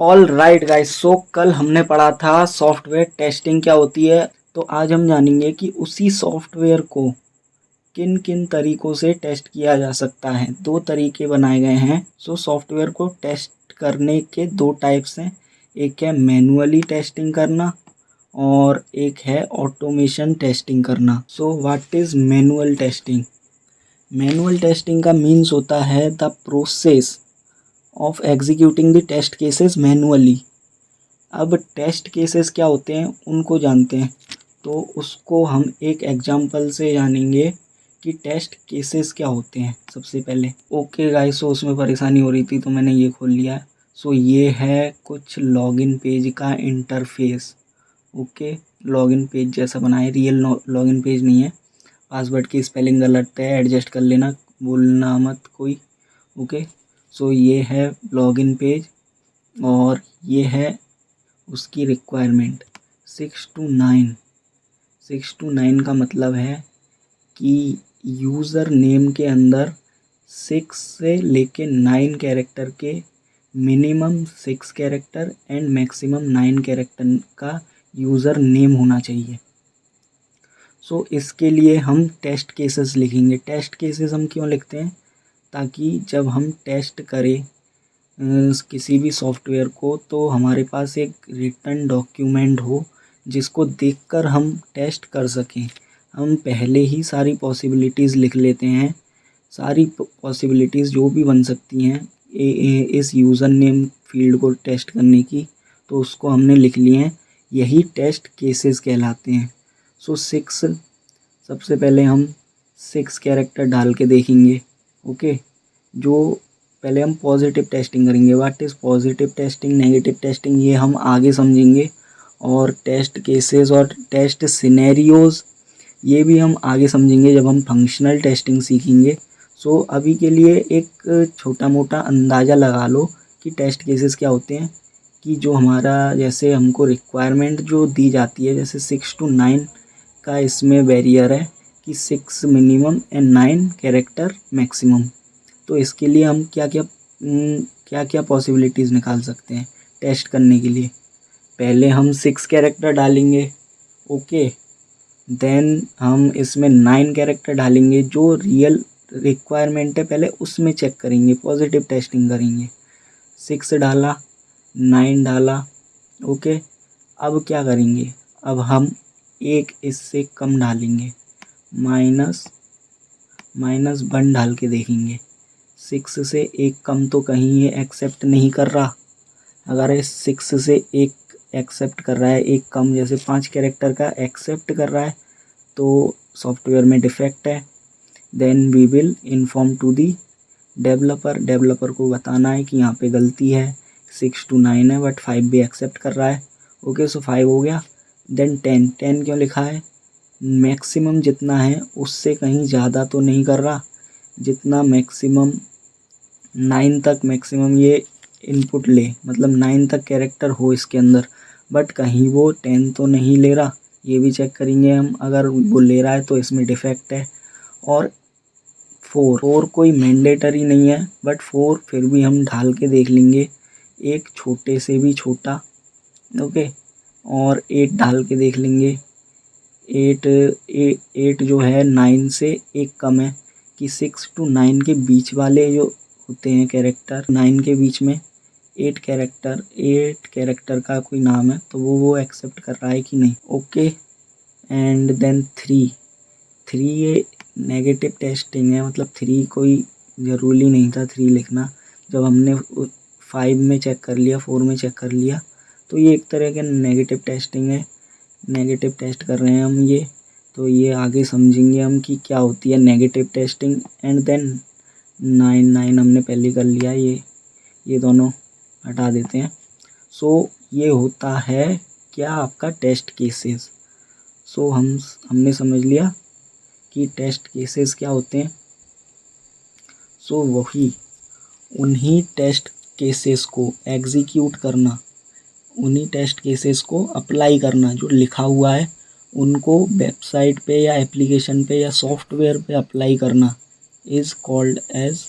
All right guys, सो कल हमने पढ़ा था सॉफ्टवेयर टेस्टिंग क्या होती है। तो आज हम जानेंगे कि उसी सॉफ्टवेयर को किन किन तरीकों से टेस्ट किया जा सकता है। दो तरीके बनाए गए हैं। सो सॉफ्टवेयर को टेस्ट करने के दो टाइप्स हैं। एक है मैनुअली टेस्टिंग करना और एक है ऑटोमेशन टेस्टिंग करना। So what is manual testing? Manual testing का मीन्स होता है the process of executing the test cases manually. अब टेस्ट केसेस क्या होते हैं उनको जानते हैं, तो उसको हम एक एग्जांपल से जानेंगे कि टेस्ट केसेस क्या होते हैं। सबसे पहले ओके गाइस, सो उसमें परेशानी हो रही थी तो मैंने ये खोल लिया है। सो ये है कुछ लॉगिन पेज का इंटरफेस। ओके, लॉगिन पेज जैसा बनाए, रियल लॉगिन पेज नहीं है। पासवर्ड की स्पेलिंग गलत है, एडजस्ट कर लेना, बोलना मत कोई। ओके, सो ये है लॉगिन पेज और ये है उसकी रिक्वायरमेंट 6 to 9। 6 to 9 का मतलब है कि यूज़र नेम के अंदर 6 से लेके 9 कैरेक्टर के minimum 6 character and maximum 9 character का यूज़र नेम होना चाहिए। सो इसके लिए हम टेस्ट केसेस लिखेंगे। टेस्ट केसेस हम क्यों लिखते हैं? ताकि जब हम टेस्ट करें किसी भी सॉफ्टवेयर को तो हमारे पास एक रिटन डॉक्यूमेंट हो जिसको देखकर हम टेस्ट कर सकें। हम पहले ही सारी पॉसिबिलिटीज़ लिख लेते हैं, सारी पॉसिबिलिटीज़ जो भी बन सकती हैं इस यूज़र नेम फील्ड को टेस्ट करने की, तो उसको हमने लिख लिए हैं। यही टेस्ट केसेस कहलाते हैं। सो 6, सबसे पहले हम 6 कैरेक्टर डाल के देखेंगे। ओके, जो पहले हम पॉजिटिव टेस्टिंग करेंगे। What is positive testing, negative testing, ये हम आगे समझेंगे। और टेस्ट केसेस और टेस्ट सिनेरियोज़ ये भी हम आगे समझेंगे जब हम फंक्शनल टेस्टिंग सीखेंगे। सो अभी के लिए एक छोटा मोटा अंदाज़ा लगा लो कि टेस्ट केसेस क्या होते हैं। कि जो हमारा जैसे हमको रिक्वायरमेंट जो दी जाती है, जैसे 6 to 9 का इसमें बैरियर है कि 6 मिनिमम एंड 9 कैरेक्टर मैक्सिमम। तो इसके लिए हम क्या क्या पॉसिबिलिटीज़ निकाल सकते हैं टेस्ट करने के लिए। पहले हम 6 कैरेक्टर डालेंगे। ओके, देन हम इसमें 9 कैरेक्टर डालेंगे। जो रियल रिक्वायरमेंट है पहले उसमें चेक करेंगे, पॉजिटिव टेस्टिंग करेंगे। 6 डाला, 9 डाला। ओके, अब क्या करेंगे? अब हम एक इससे कम डालेंगे, -1 डाल के देखेंगे। 6 से एक कम तो कहीं ये एक्सेप्ट नहीं कर रहा। अगर ये 6 से एक एक्सेप्ट कर रहा है, एक कम जैसे 5 कैरेक्टर का एक्सेप्ट कर रहा है, तो सॉफ्टवेयर में डिफेक्ट है। Then we will inform to the developer. Developer को बताना है कि यहाँ पे गलती है, 6 to 9 है बट 5 भी एक्सेप्ट कर रहा है। ओके, सो 5 हो गया। देन 10 क्यों लिखा है? मैक्सिमम जितना है उससे कहीं ज़्यादा तो नहीं कर रहा। जितना मैक्सिमम 9 तक मैक्सिमम ये इनपुट ले, मतलब 9 तक कैरेक्टर हो इसके अंदर, बट कहीं वो 10 तो नहीं ले रहा। ये भी चेक करेंगे हम, अगर वो ले रहा है तो इसमें डिफेक्ट है। और 4 कोई मैंडेटरी नहीं है बट 4 फिर भी हम ढाल के देख लेंगे, एक छोटे से भी छोटा। ओके, और 8 डाल के देख लेंगे। 8 जो है 9 से एक कम है कि 6 to 9 के बीच वाले जो होते हैं कैरेक्टर, 9 के बीच में 8 कैरेक्टर का कोई नाम है तो वो एक्सेप्ट कर रहा है कि नहीं। ओके, एंड देन 3 ये नेगेटिव टेस्टिंग है, मतलब 3 कोई ज़रूरी नहीं था 3 लिखना। जब हमने 5 में चेक कर लिया, 4 में चेक कर लिया, तो ये एक तरह का नेगेटिव टेस्टिंग है। नेगेटिव टेस्ट कर रहे हैं हम ये, तो ये आगे समझेंगे हम कि क्या होती है नेगेटिव टेस्टिंग। एंड देन 9 हमने पहले कर लिया, ये दोनों हटा देते हैं। सो ये होता है क्या आपका टेस्ट केसेस। सो हमने समझ लिया कि टेस्ट केसेस क्या होते हैं। सो उन्हीं टेस्ट केसेस को एग्जीक्यूट करना, उन्हीं टेस्ट केसेस को अप्लाई करना, जो लिखा हुआ है उनको वेबसाइट पे या एप्लीकेशन पे या सॉफ्टवेयर पे अप्लाई करना is called as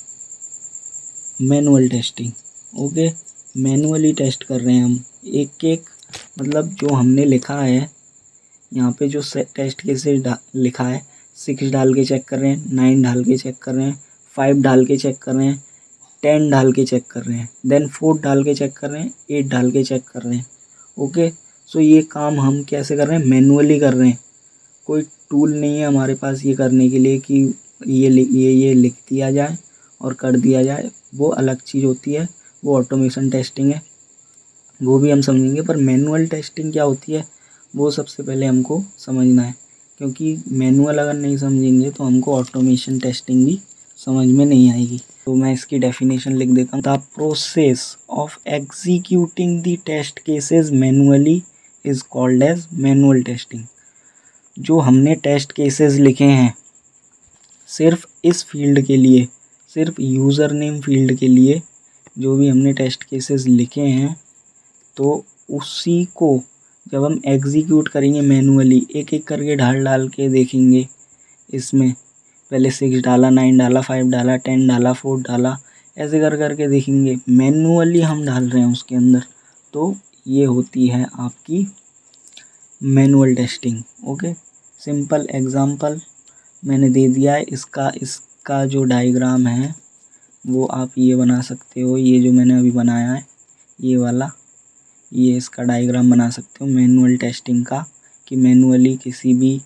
manual testing. Okay, manually test कर रहे हैं हम एक एक, मतलब जो हमने लिखा है यहाँ पे जो टेस्ट केसेस लिखा है 6 डाल के चेक कर रहे हैं, 9 डाल के चेक कर रहे हैं, 5 डाल के चेक कर रहे हैं, 10 डाल के चेक कर रहे हैं, देन 4 डाल के चेक कर रहे हैं, 8 डाल के चेक कर रहे हैं। ओके, सो ये काम हम कैसे कर रहे हैं, मैनुअली कर रहे हैं। कोई टूल नहीं है हमारे पास ये करने के लिए कि ये लिख दिया जाए और कर दिया जाए, वो अलग चीज़ होती है, वो ऑटोमेशन टेस्टिंग है, वो भी हम समझेंगे। पर मैनुअल टेस्टिंग क्या होती है वो सबसे पहले हमको समझना है, क्योंकि मैनुअल अगर नहीं समझेंगे तो हमको ऑटोमेशन टेस्टिंग भी समझ में नहीं आएगी। तो मैं इसकी डेफिनेशन लिख देता हूँ। The process of executing the test cases manually is called as manual testing. जो हमने टेस्ट केसेस लिखे हैं सिर्फ इस फील्ड के लिए, सिर्फ यूज़र नेम फील्ड के लिए जो भी हमने टेस्ट केसेस लिखे हैं, तो उसी को जब हम एग्जीक्यूट करेंगे मैनुअली, एक एक करके डाल के देखेंगे। इसमें पहले 6 डाला, 9 डाला, 5 डाला, 10 डाला, 4 डाला, ऐसे कर करके देखेंगे। मैनुअली हम डाल रहे हैं उसके अंदर, तो ये होती है आपकी manual testing. Okay, simple example मैंने दे दिया है। इसका जो डायग्राम है वो आप ये बना सकते हो, ये जो मैंने अभी बनाया है ये वाला, ये इसका डायग्राम बना सकते हो मैनुअल टेस्टिंग का, कि मैनुअली किसी भी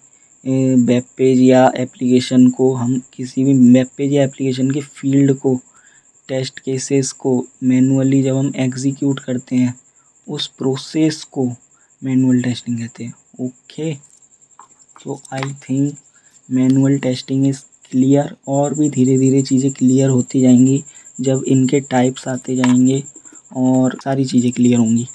वेब पेज या एप्लीकेशन को, हम किसी भी वेब पेज या एप्लीकेशन के फील्ड को, टेस्ट केसेस को मैनुअली जब हम एग्जीक्यूट करते हैं उस प्रोसेस को मैनुअल टेस्टिंग कहते हैं। Okay, so I think manual testing is clear. और भी धीरे धीरे चीज़ें क्लियर होती जाएंगी जब इनके टाइप्स आते जाएंगे और सारी चीज़ें क्लियर होंगी।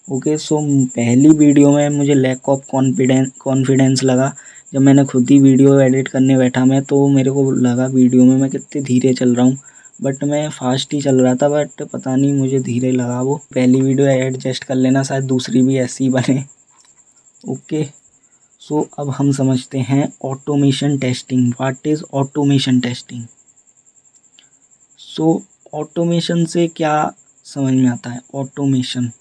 ओके, सो पहली वीडियो में मुझे लैक ऑफ कॉन्फिडेंस लगा। जब मैंने खुद ही वीडियो एडिट करने बैठा मैं, तो मेरे को लगा वीडियो में मैं कितने धीरे चल रहा हूँ, बट मैं फास्ट ही चल रहा था, बट पता नहीं मुझे धीरे लगा। वो पहली वीडियो एडजस्ट कर लेना, शायद दूसरी भी ऐसी ही बने। ओके, सो अब हम समझते हैं automation testing. What is automation testing? So automation से क्या समझ में आता है? ऑटोमेशन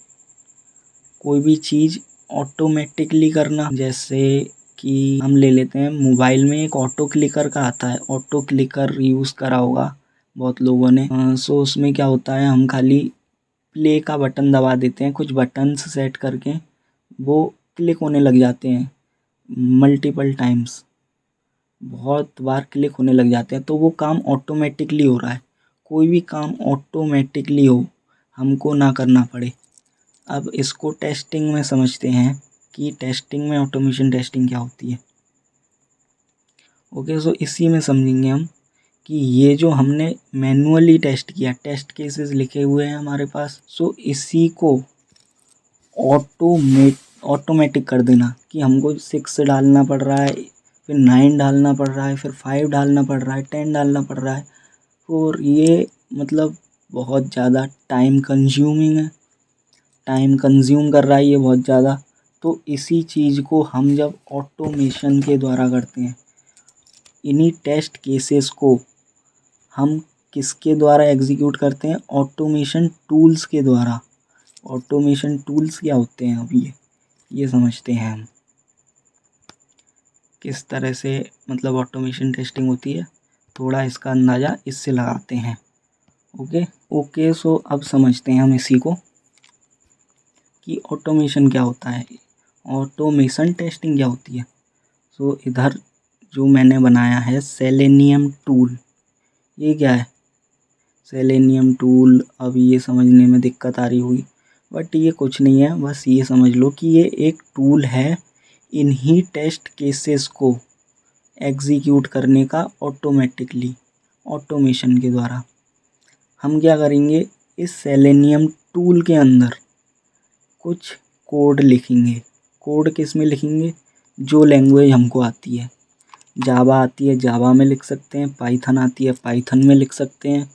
कोई भी चीज़ ऑटोमेटिकली करना। जैसे कि हम ले लेते हैं मोबाइल में एक ऑटो क्लिकर का आता है, ऑटो क्लिकर यूज़ करा होगा बहुत लोगों ने। सो उसमें क्या होता है, हम खाली प्ले का बटन दबा देते हैं, कुछ बटन्स सेट करके वो क्लिक होने लग जाते हैं मल्टीपल टाइम्स, बहुत बार क्लिक होने लग जाते हैं, तो वो काम ऑटोमेटिकली हो रहा है। कोई भी काम ऑटोमेटिकली हो, हमको ना करना पड़े। अब इसको टेस्टिंग में समझते हैं कि टेस्टिंग में ऑटोमेशन टेस्टिंग क्या होती है। ओके, सो इसी में समझेंगे हम कि ये जो हमने मैनुअली टेस्ट किया, टेस्ट केसेस लिखे हुए हैं हमारे पास, सो इसी को ऑटोमेटिक कर देना कि हमको 6 डालना पड़ रहा है, फिर 9 डालना पड़ रहा है, फिर 5 डालना पड़ रहा है, 10 डालना पड़ रहा है, और ये मतलब बहुत ज़्यादा टाइम कंज्यूमिंग है, टाइम कंज्यूम कर रहा है ये बहुत ज़्यादा। तो इसी चीज़ को हम जब ऑटोमेशन के द्वारा करते हैं, इन्हीं टेस्ट केसेस को हम किसके द्वारा एग्जीक्यूट करते हैं? ऑटोमेशन टूल्स के द्वारा। ऑटोमेशन टूल्स क्या होते हैं अब ये समझते हैं हम किस तरह से मतलब ऑटोमेशन टेस्टिंग होती है, थोड़ा इसका अंदाज़ा इससे लगाते हैं। ओके, सो अब समझते हैं हम इसी को कि ऑटोमेशन क्या होता है, ऑटोमेशन टेस्टिंग क्या होती है। सो इधर जो मैंने बनाया है सेलेनियम टूल, ये क्या है? सेलेनियम टूल, अब ये समझने में दिक्कत आ रही हुई, बट ये कुछ नहीं है, बस ये समझ लो कि ये एक टूल है इन्हीं टेस्ट केसेस को एग्जीक्यूट करने का ऑटोमेटिकली, ऑटोमेशन के द्वारा। हम क्या करेंगे, इस सेलेनियम टूल के अंदर कुछ कोड लिखेंगे। कोड किस में लिखेंगे? जो लैंग्वेज हमको आती है, जावा आती है जावा में लिख सकते हैं, पाइथन आती है पाइथन में लिख सकते हैं।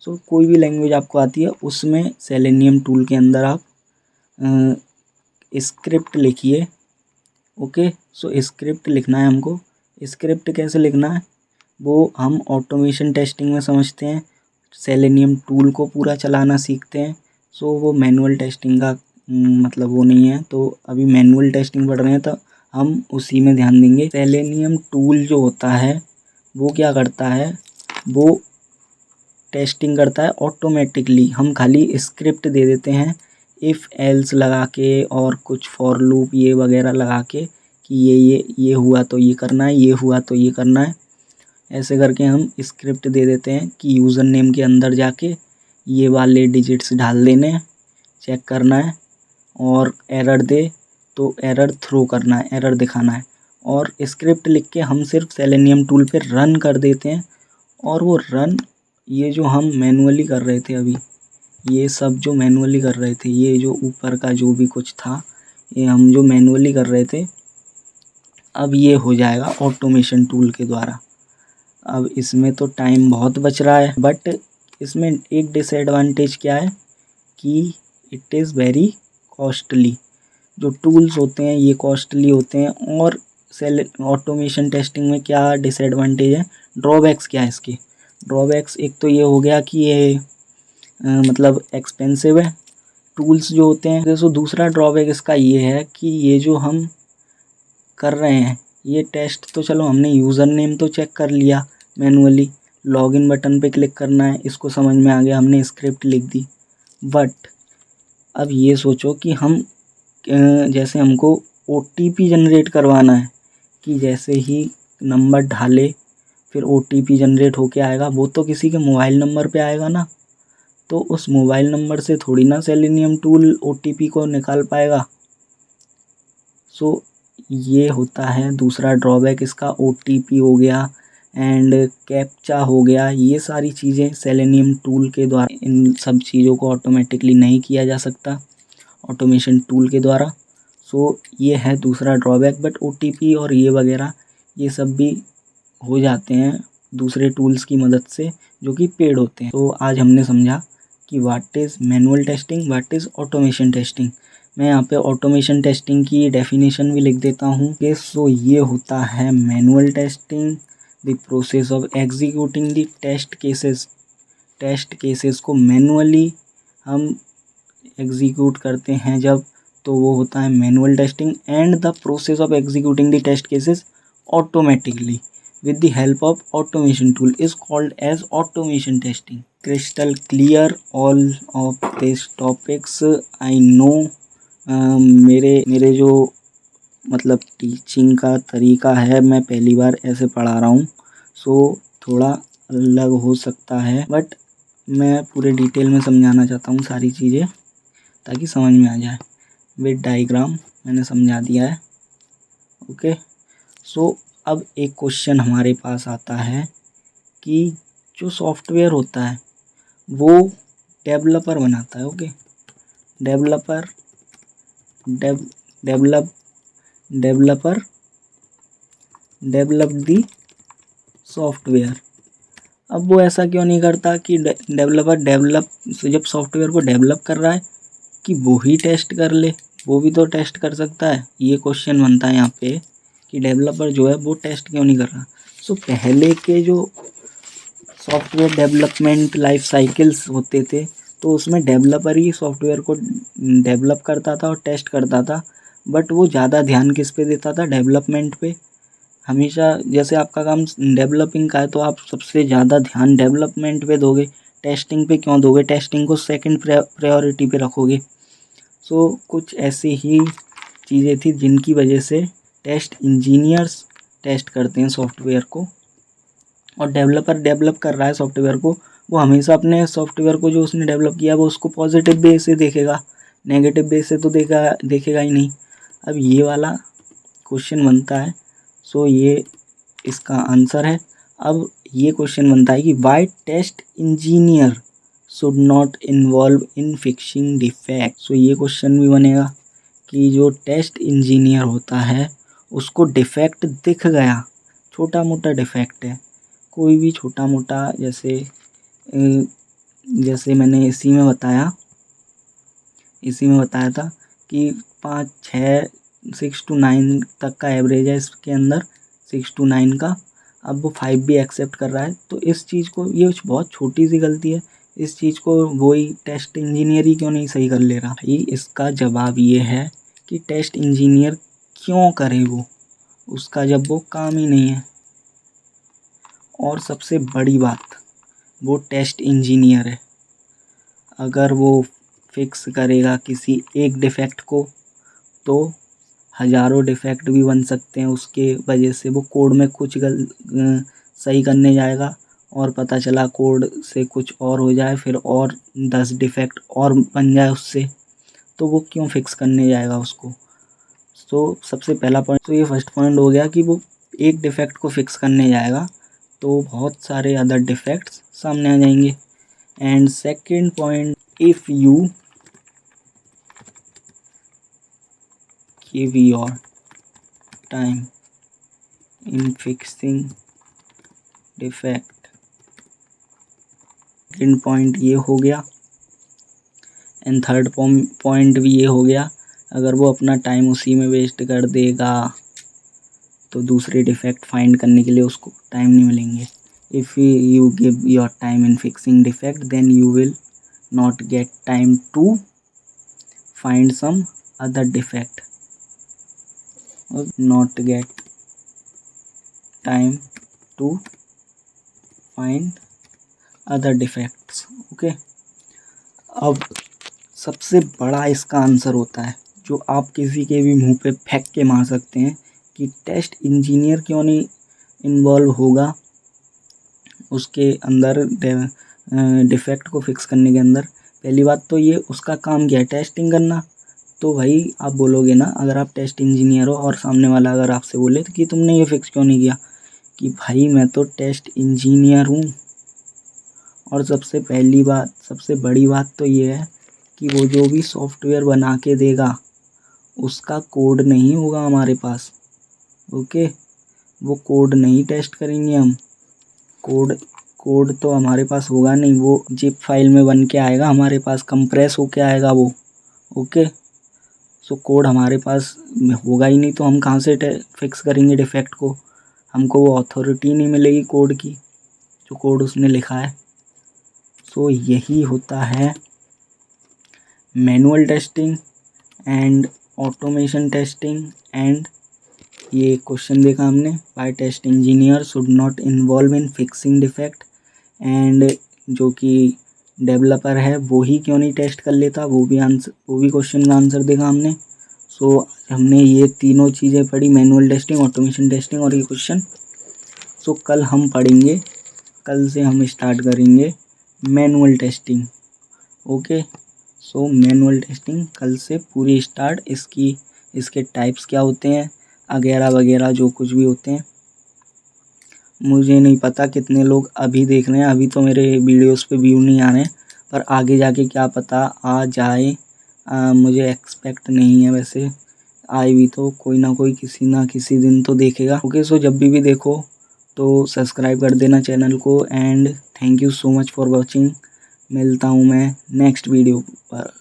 सो कोई भी लैंग्वेज आपको आती है उसमें सेलेनियम टूल के अंदर आप स्क्रिप्ट लिखिए। ओके, सो स्क्रिप्ट लिखना है हमको। स्क्रिप्ट कैसे लिखना है वो हम ऑटोमेशन टेस्टिंग में समझते हैं, सेलेनियम टूल को पूरा चलाना सीखते हैं। सो वो मैनुअल टेस्टिंग का मतलब वो नहीं है, तो अभी मैनुअल टेस्टिंग पढ़ रहे हैं तो हम उसी में ध्यान देंगे। सेलेनियम टूल जो होता है वो क्या करता है, वो टेस्टिंग करता है ऑटोमेटिकली। हम खाली स्क्रिप्ट दे देते हैं इफ़ एल्स लगा के और कुछ फॉर लूप ये वगैरह लगा के कि ये हुआ तो ये करना है, ये हुआ तो ये करना है। ऐसे करके हम स्क्रिप्ट दे देते हैं कि यूज़र नेम के अंदर जाके ये वाले डिजिट्स डाल देने हैं, चेक करना है, और एरर दे तो एरर थ्रो करना है, एरर दिखाना है। और स्क्रिप्ट लिख के हम सिर्फ सेलेनियम टूल पे रन कर देते हैं, और वो रन, ये जो हम मैनुअली कर रहे थे अभी, ये सब जो मैनुअली कर रहे थे, ये जो ऊपर का जो भी कुछ था ये हम जो मैनुअली कर रहे थे, अब ये हो जाएगा ऑटोमेशन टूल के द्वारा। अब इसमें तो टाइम बहुत बच रहा है, बट इसमें एक डिसएडवांटेज क्या है कि इट इज़ वेरी कॉस्टली। जो टूल्स होते हैं ये कॉस्टली होते हैं। और ऑटोमेशन टेस्टिंग में क्या डिसएडवांटेज है, ड्रॉबैक्स क्या है इसके? ड्रॉबैक्स एक तो ये हो गया कि ये मतलब एक्सपेंसिव है टूल्स जो होते हैं। जैसे दूसरा ड्रॉबैक इसका ये है कि ये जो हम कर रहे हैं ये टेस्ट, तो चलो हमने यूज़र नेम तो चेक कर लिया मैनुअली, लॉगिन बटन पे क्लिक करना है, इसको समझ में आ गया, हमने स्क्रिप्ट लिख दी। बट अब ये सोचो कि हम जैसे हमको OTP जनरेट करवाना है, कि जैसे ही नंबर ढाले फिर OTP जनरेट होके आएगा, वो तो किसी के मोबाइल नंबर पे आएगा ना, तो उस मोबाइल नंबर से थोड़ी ना सेलेनियम टूल OTP को निकाल पाएगा। सो ये होता है दूसरा ड्रॉबैक इसका। OTP हो गया एंड कैप्चा हो गया, ये सारी चीज़ें सेलेनियम टूल के द्वारा, इन सब चीज़ों को ऑटोमेटिकली नहीं किया जा सकता ऑटोमेशन टूल के द्वारा। सो ये है दूसरा ड्रॉबैक। बट OTP और ये वगैरह ये सब भी हो जाते हैं दूसरे टूल्स की मदद से जो कि पेड होते हैं। तो आज हमने समझा कि what is manual testing, what is automation testing. मैं यहाँ पे ऑटोमेशन टेस्टिंग की डेफिनेशन भी लिख देता हूँ कि सो ये होता है manual testing, the process of executing the test cases. Test cases को मैनुअली हम एग्जीक्यूट करते हैं जब, तो वो होता है manual testing. And the process of executing the test cases automatically with the help of automation tool is called as automation testing. Crystal clear all of these topics I know। मेरे जो मतलब टीचिंग का तरीका है, मैं पहली बार ऐसे पढ़ा रहा हूँ, सो थोड़ा अलग हो सकता है, बट मैं पूरे डिटेल में समझाना चाहता हूँ सारी चीज़ें ताकि समझ में आ जाए। विद डायग्राम मैंने समझा दिया है। ओके, सो अब एक क्वेश्चन हमारे पास आता है कि जो सॉफ्टवेयर होता है वो डेवलपर बनाता है। Okay, developer develop the software. अब वो ऐसा क्यों नहीं करता कि डेवलपर जब सॉफ्टवेयर को डेवलप कर रहा है कि वो ही टेस्ट कर ले, वो भी तो टेस्ट कर सकता है। ये क्वेश्चन बनता है यहाँ पे कि डेवलपर जो है वो टेस्ट क्यों नहीं कर रहा। सो पहले के जो सॉफ्टवेयर डेवलपमेंट लाइफ साइकिल्स होते थे तो उसमें डेवलपर ही सॉफ्टवेयर को डेवलप करता था और टेस्ट करता था, बट वो ज़्यादा ध्यान किस पे देता था, डेवलपमेंट पे। हमेशा जैसे आपका काम डेवलपिंग का है तो आप सबसे ज़्यादा ध्यान डेवलपमेंट पे दोगे, टेस्टिंग पे क्यों दोगे, टेस्टिंग को सेकंड प्रायोरिटी पे रखोगे। सो कुछ ऐसी ही चीज़ें थी जिनकी वजह से टेस्ट इंजीनियर्स टेस्ट करते हैं सॉफ्टवेयर को, और डेवलपर डेवलप कर रहा है सॉफ्टवेयर को, वो हमेशा अपने सॉफ्टवेयर को जो उसने डेवलप किया वो उसको पॉजिटिव वे से देखेगा, नेगेटिव वे से तो देखेगा ही नहीं। अब ये वाला क्वेश्चन बनता है, सो ये इसका आंसर है। अब ये क्वेश्चन बनता है कि why test engineer should not involve in fixing defect. So ये क्वेश्चन भी बनेगा कि जो टेस्ट इंजीनियर होता है उसको डिफेक्ट दिख गया, छोटा मोटा डिफेक्ट है, कोई भी छोटा मोटा, जैसे मैंने इसी में बताया था कि 5, 6, 6 to 9 तक का एवरेज है इसके अंदर, 6 to 9 का। अब वो 5 भी एक्सेप्ट कर रहा है, तो इस चीज़ को, ये बहुत छोटी सी गलती है, इस चीज़ को वही टेस्ट इंजीनियर ही क्यों नहीं सही कर ले रहा? भाई इसका जवाब ये है कि टेस्ट इंजीनियर क्यों करे वो, उसका जब वो काम ही नहीं है। और सबसे बड़ी बात, वो टेस्ट इंजीनियर है, अगर वो फिक्स करेगा किसी एक डिफेक्ट को तो हज़ारों डिफेक्ट भी बन सकते हैं उसके वजह से। वो कोड में कुछ सही करने जाएगा और पता चला कोड से कुछ और हो जाए, फिर और 10 डिफेक्ट और बन जाए उससे, तो वो क्यों फिक्स करने जाएगा उसको। तो सबसे पहला पॉइंट तो ये फर्स्ट पॉइंट हो गया कि वो एक डिफेक्ट को फिक्स करने जाएगा तो बहुत सारे अदर डिफेक्ट्स सामने आ जाएंगे। And second point, if you give your time in fixing defect, second point ये हो गया। एंड थर्ड पॉइंट भी ये हो गया, अगर वो अपना टाइम उसी में वेस्ट कर देगा तो दूसरे डिफेक्ट फाइंड करने के लिए उसको टाइम नहीं मिलेंगे। If you give your time in fixing defect then you will not get time to find some other defect, not get time to find other defects। Okay, अब सबसे बड़ा इसका आंसर होता है जो आप किसी के भी मुंह पे फेंक के मार सकते हैं कि टेस्ट इंजीनियर क्यों नहीं इन्वॉल्व होगा उसके अंदर डिफेक्ट को फिक्स करने के अंदर। पहली बात तो ये उसका काम क्या है, टेस्टिंग करना। तो भाई आप बोलोगे ना, अगर आप टेस्ट इंजीनियर हो और सामने वाला अगर आपसे बोले तो कि तुमने ये फिक्स क्यों नहीं किया, कि भाई मैं तो टेस्ट इंजीनियर हूँ। और सबसे पहली बात, सबसे बड़ी बात तो ये है कि वो जो भी सॉफ्टवेयर बना के देगा उसका कोड नहीं होगा हमारे पास। ओके, वो कोड नहीं टेस्ट करेंगे हम, कोड तो हमारे पास होगा नहीं, वो जिप फाइल में बन के आएगा हमारे पास, कंप्रेस होके आएगा वो। ओके, सो कोड हमारे पास होगा ही नहीं तो हम कहाँ से फिक्स करेंगे डिफेक्ट को, हमको वो अथॉरिटी नहीं मिलेगी कोड की जो कोड उसने लिखा है। सो यही होता है manual testing and automation testing. And ये क्वेश्चन देखा हमने, why test engineer should not involve in fixing defect. And जो कि डेवलपर है वो ही क्यों नहीं टेस्ट कर लेता, वो भी क्वेश्चन का आंसर देखा हमने। सो हमने ये तीनों चीज़ें पढ़ी, मैनुअल टेस्टिंग, ऑटोमेशन टेस्टिंग और ये क्वेश्चन। सो कल हम पढ़ेंगे, कल से हम स्टार्ट करेंगे manual testing. Okay, so manual testing कल से पूरी स्टार्ट, इसके टाइप्स क्या होते हैं वगैरह वगैरह जो कुछ भी होते हैं। मुझे नहीं पता कितने लोग अभी देख रहे हैं, अभी तो मेरे वीडियोस पे व्यू नहीं आ रहे हैं, पर आगे जाके क्या पता आ जाए, मुझे एक्सपेक्ट नहीं है। वैसे आए भी तो कोई ना कोई किसी ना किसी दिन तो देखेगा। ओके, सो जब भी देखो तो सब्सक्राइब कर देना चैनल को। And thank you so much for watching. मिलता हूँ मैं नेक्स्ट वीडियो पर।